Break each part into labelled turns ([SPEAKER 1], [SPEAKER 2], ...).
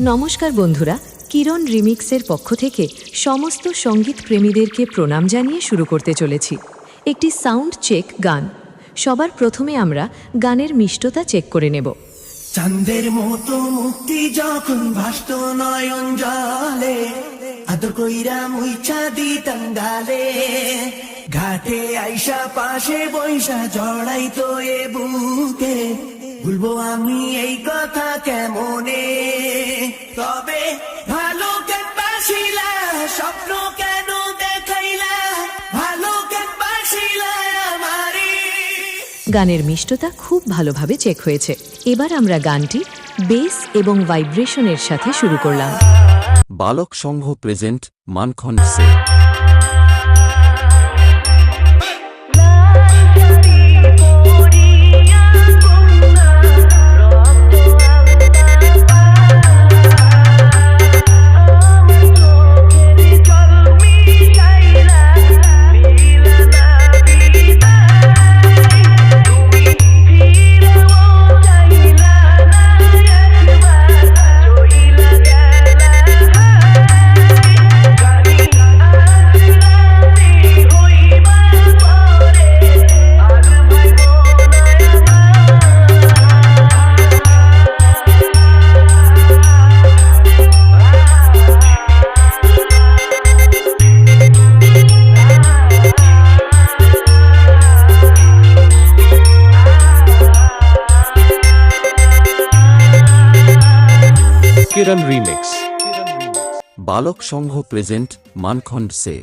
[SPEAKER 1] নমস্কার বন্ধুরা, কিরণ রিমিক্সের পক্ষ থেকে সমস্ত সঙ্গীত প্রেমীদেরকে প্রণাম জানিয়ে শুরু করতে চলেছি একটি সাউন্ড চেক গান। সবার প্রথমে আমরা গানের মিষ্টতা চেক করে নেব।
[SPEAKER 2] চাঁদের মতো মুক্তি যখন ভাসত নয়ন জলে, আদর কইরা মুইছা দিতাম গালে, ঘাটে আইসা পাশে বৈশা জড়াইতো এ বুকে, ভুলবো আমি এই কথা কেমনে? তবে ভালো কেন বাসিলা, স্বপ্ন কেন দেখাইলা, ভালো কেন বাসিলা আমারে।
[SPEAKER 1] গানের মিষ্টতা খুব ভালোভাবে চেক হয়েছে। এবার আমরা গানটি বেস এবং ভাইব্রেশনের সাথে শুরু করলাম।
[SPEAKER 3] বালক সংঘ প্রেজেন্ট মানখন্ড সে। কিরণ রিমিক্স। বালক সংঘ প্রেজেন্ট মানখন্ড সে।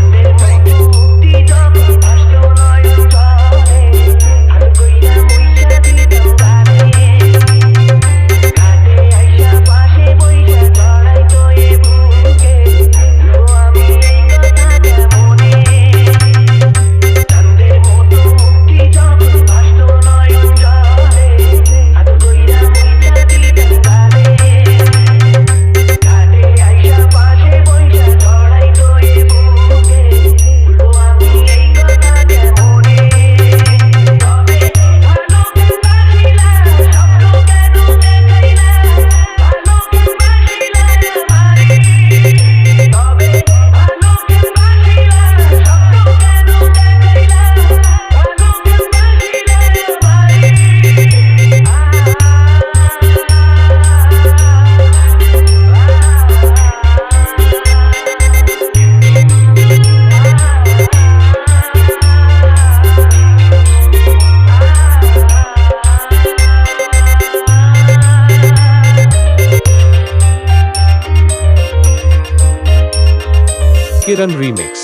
[SPEAKER 3] কিরণ রিমিক্স।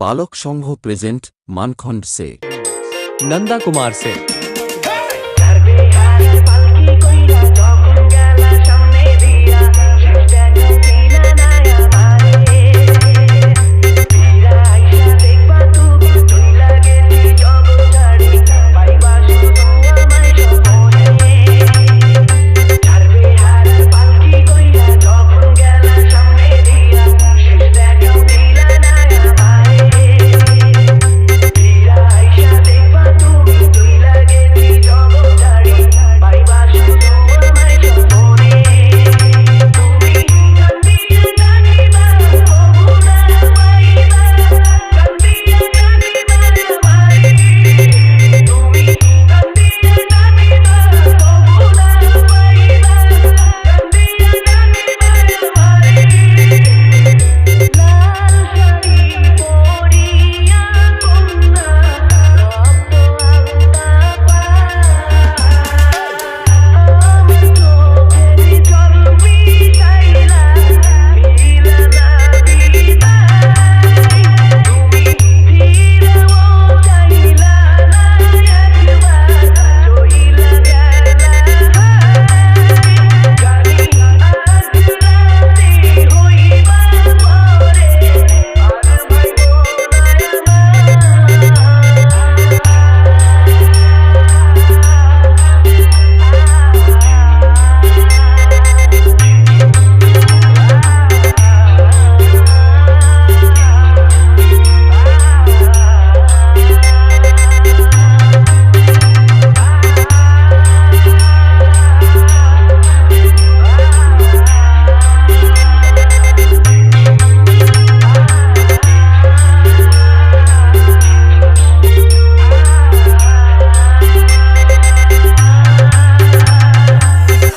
[SPEAKER 3] বালক সংঘ প্রেজেন্ট মানখন্ড সে।
[SPEAKER 4] नंदा कुमार से।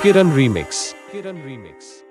[SPEAKER 4] Kiran Remix.